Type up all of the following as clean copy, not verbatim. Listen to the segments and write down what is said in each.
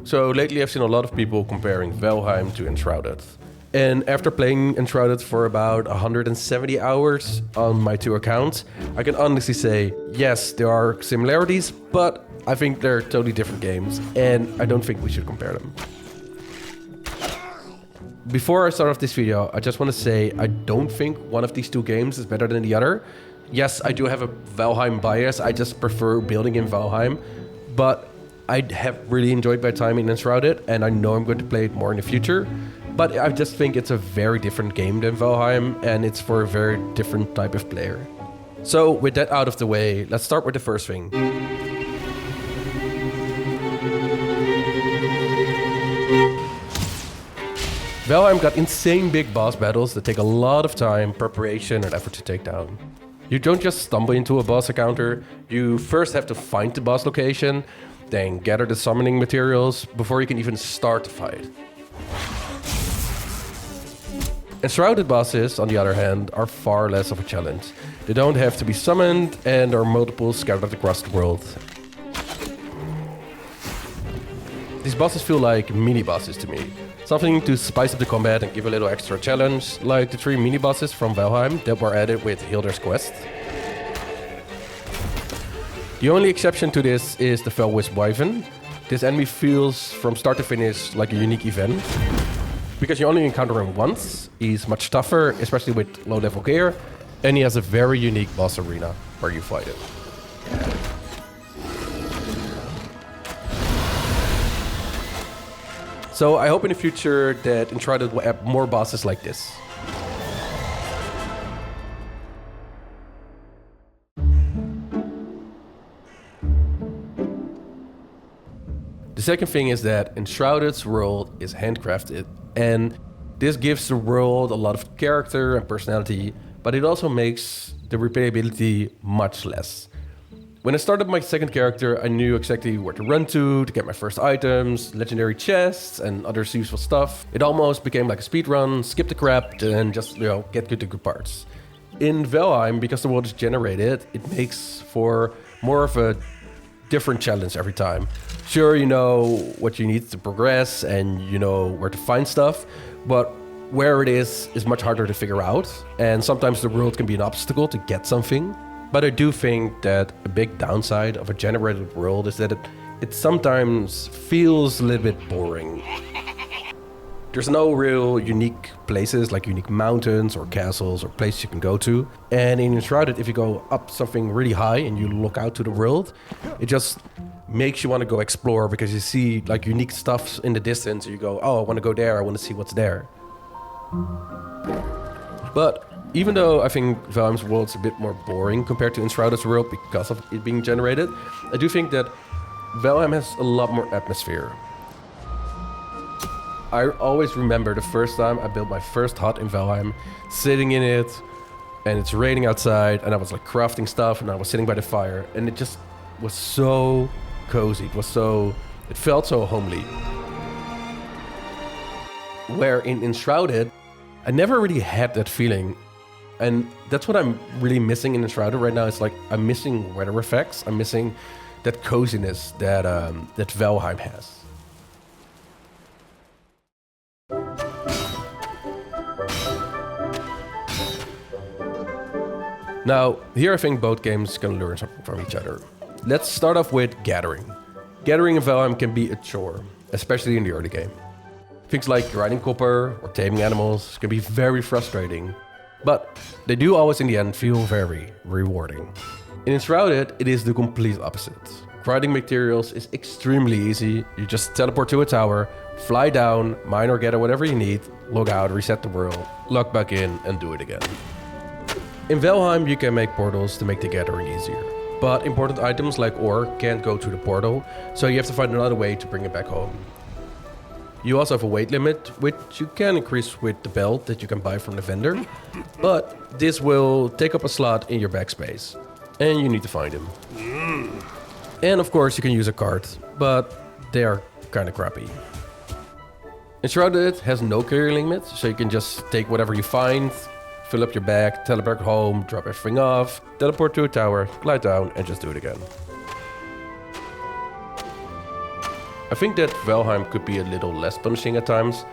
So lately I've seen a lot of people comparing Valheim to Enshrouded. And after playing Enshrouded for about 170 hours on my 2 accounts, I can honestly say, yes, there are similarities, but I think they're totally different games, and I don't think we should compare them. Before I start off this video, I just want to say I don't think one of these 2 games is better than the other. Yes, I do have a Valheim bias, I just prefer building in Valheim, but I have really enjoyed my time in Enshrouded, and I know I'm going to play it more in the future. But I just think it's a very different game than Valheim, and it's for a very different type of player. So with that out of the way, let's start with the first thing. Valheim got insane big boss battles that take a lot of time, preparation, and effort to take down. You don't just stumble into a boss encounter, you first have to find the boss location, then gather the summoning materials before you can even start the fight. Enshrouded bosses, on the other hand, are far less of a challenge. They don't have to be summoned and are multiple scattered across the world. These bosses feel like mini-bosses to me. Something to spice up the combat and give a little extra challenge, like the 3 mini-bosses from Valheim that were added with Hilder's Quest. The only exception to this is the Felwisp Wyvern. This enemy feels from start to finish like a unique event. Because you only encounter him once, he's much tougher, especially with low level gear, and he has a very unique boss arena where you fight him. So I hope in the future that Enshrouded will add more bosses like this. The second thing is that Enshrouded's world is handcrafted, and this gives the world a lot of character and personality, but it also makes the replayability much less. When I started my second character, I knew exactly where to run to get my first items, legendary chests, and other useful stuff. It almost became like a speedrun, skip the crap, and just, get to the good parts. In Valheim, because the world is generated, it makes for more of a different challenge every time. Sure, you know what you need to progress and you know where to find stuff, but where it is much harder to figure out, and sometimes the world can be an obstacle to get something. But I do think that a big downside of a generated world is that it sometimes feels a little bit boring. There's no real unique places like unique mountains or castles or places you can go to. And in Enshrouded, if you go up something really high and you look out to the world, it just makes you want to go explore because you see like unique stuff in the distance. And you go, oh, I want to go there. I want to see what's there. But even though I think Valheim's world is a bit more boring compared to Enshrouded's world because of it being generated, I do think that Valheim has a lot more atmosphere. I always remember the first time I built my first hut in Valheim, sitting in it, and it's raining outside, and I was like crafting stuff, and I was sitting by the fire, and it just was so cozy. It felt so homely. Where in Enshrouded, I never really had that feeling. And that's what I'm really missing in Enshrouded right now. It's like I'm missing weather effects. I'm missing that coziness that Valheim has. Now, here I think both games can learn something from each other. Let's start off with gathering. Gathering in Valheim can be a chore, especially in the early game. Things like grinding copper or taming animals can be very frustrating. But they do always in the end feel very rewarding. In Enshrouded, it is the complete opposite. Grinding materials is extremely easy. You just teleport to a tower, fly down, mine or gather whatever you need, log out, reset the world, log back in, and do it again. In Valheim, you can make portals to make the gathering easier. But important items like ore can't go through the portal, so you have to find another way to bring it back home. You also have a weight limit, which you can increase with the belt that you can buy from the vendor, but this will take up a slot in your backspace, and you need to find him. And of course you can use a cart, but they are kinda crappy. Enshrouded has no carry limit, so you can just take whatever you find, fill up your bag, teleport home, drop everything off, teleport to a tower, glide down, and just do it again. I I think that Valheim could be a little less punishing at times,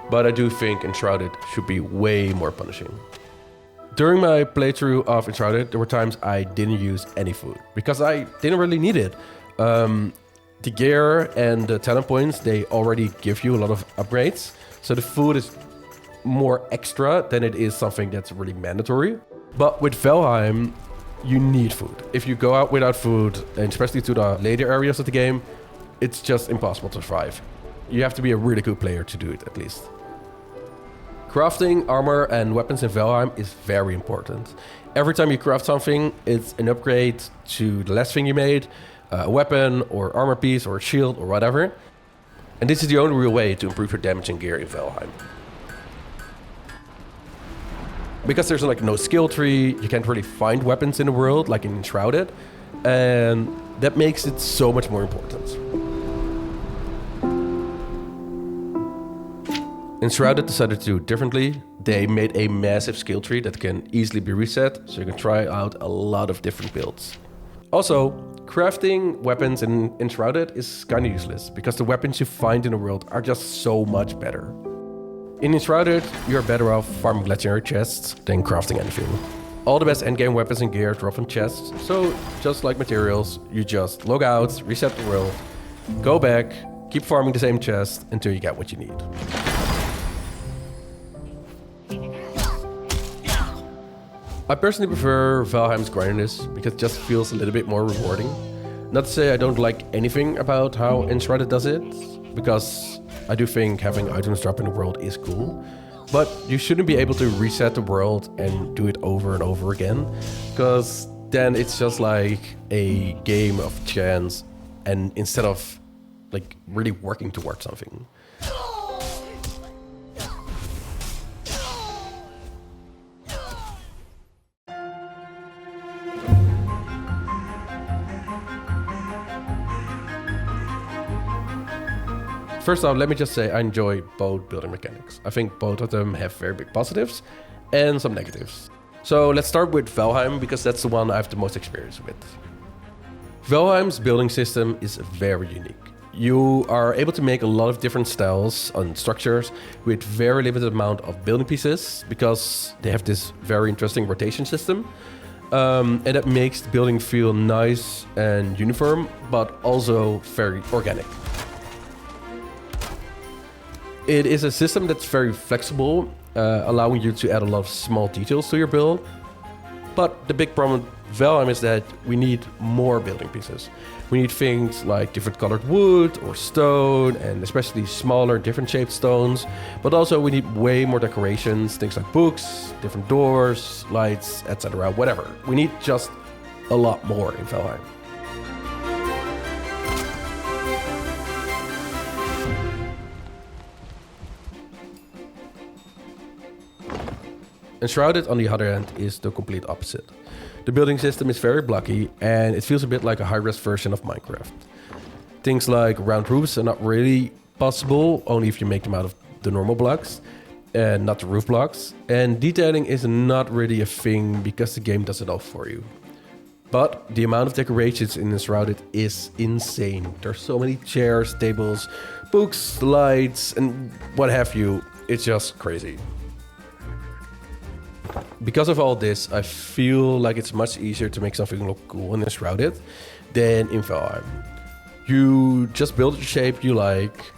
but I do think Enshrouded should be way more punishing. During my playthrough of Enshrouded, there were times I didn't use any food because I didn't really need it. The gear and the talent points, they already give you a lot of upgrades. So the food is more extra than it is something that's really mandatory. But with Valheim, you need food. If you go out without food, and especially to the later areas of the game, it's just impossible to survive. You have to be a really good player to do it, at least. Crafting armor and weapons in Valheim is very important. Every time you craft something, it's an upgrade to the last thing you made, a weapon or armor piece or a shield or whatever. And this is the only real way to improve your damage and gear in Valheim. Because there's like no skill tree, you can't really find weapons in the world like in Enshrouded, and that makes it so much more important. Enshrouded decided to do it differently. They made a massive skill tree that can easily be reset, so you can try out a lot of different builds. Also, crafting weapons in Enshrouded is kind of useless, because the weapons you find in the world are just so much better. In Enshrouded, you're better off farming legendary chests than crafting anything. All the best endgame weapons and gear drop from chests, so just like materials, you just log out, reset the world, go back, keep farming the same chest until you get what you need. I personally prefer Valheim's grindiness because it just feels a little bit more rewarding. Not to say I don't like anything about how Enshrouded does it, because I do think having items drop in the world is cool, but you shouldn't be able to reset the world and do it over and over again, because then it's just like a game of chance, and instead of like really working towards something. First off, let me just say I enjoy both building mechanics. I think both of them have very big positives and some negatives. So let's start with Valheim, because that's the one I have the most experience with. Valheim's building system is very unique. You are able to make a lot of different styles and structures with very limited amount of building pieces, because they have this very interesting rotation system. And that makes the building feel nice and uniform, but also very organic. It is a system that's very flexible, allowing you to add a lot of small details to your build. But the big problem with Valheim is that we need more building pieces. We need things like different colored wood or stone, and especially smaller, different shaped stones. But also we need way more decorations, things like books, different doors, lights, etc. Whatever. We need just a lot more in Valheim. Enshrouded, on the other hand, is the complete opposite. The building system is very blocky, and it feels a bit like a high-res version of Minecraft. Things like round roofs are not really possible, only if you make them out of the normal blocks, and not the roof blocks. And detailing is not really a thing, because the game does it all for you. But the amount of decorations in Enshrouded is insane. There's so many chairs, tables, books, lights, and what have you. It's just crazy. Because of all this, I feel like it's much easier to make something look cool in Enshrouded than in Valheim. You just build the shape you like,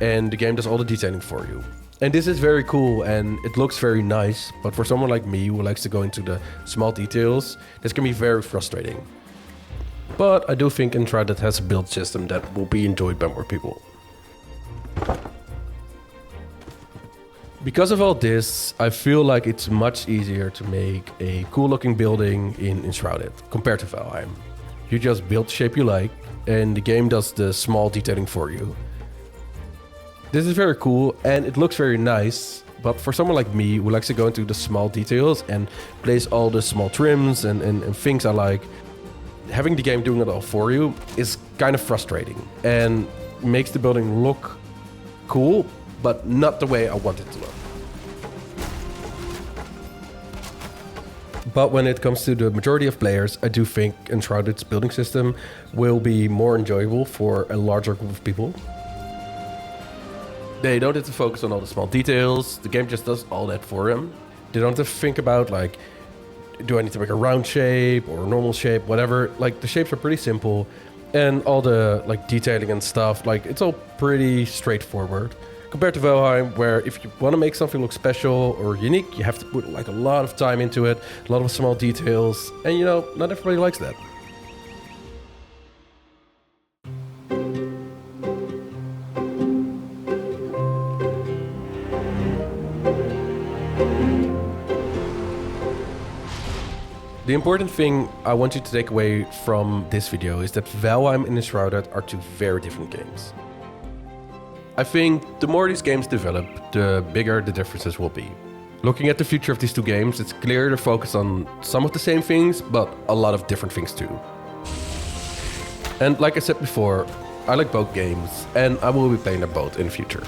and the game does all the detailing for you. And this is very cool, and it looks very nice, but for someone like me who likes to go into the small details, this can be very frustrating. But I do think Enshrouded has a build system that will be enjoyed by more people. Because of all this, I feel like it's much easier to make a cool looking building in Enshrouded compared to Valheim. You just build the shape you like, and the game does the small detailing for you. This is very cool, and it looks very nice, but for someone like me who likes to go into the small details and place all the small trims and things I like, having the game doing it all for you is kind of frustrating and makes the building look cool, but not the way I want it to look. But when it comes to the majority of players, I do think Enshrouded's building system will be more enjoyable for a larger group of people. They don't have to focus on all the small details. The game just does all that for them. They don't have to think about like, do I need to make a round shape or a normal shape, whatever. Like the shapes are pretty simple, and all the like detailing and stuff, like it's all pretty straightforward. Compared to Valheim, where if you want to make something look special or unique, you have to put like a lot of time into it, a lot of small details, and you know, not everybody likes that. The important thing I want you to take away from this video is that Valheim and Enshrouded are two very different games. I think the more these games develop, the bigger the differences will be. Looking at the future of these two games, it's clear to focus on some of the same things, but a lot of different things too. And like I said before, I like both games, and I will be playing them both in the future.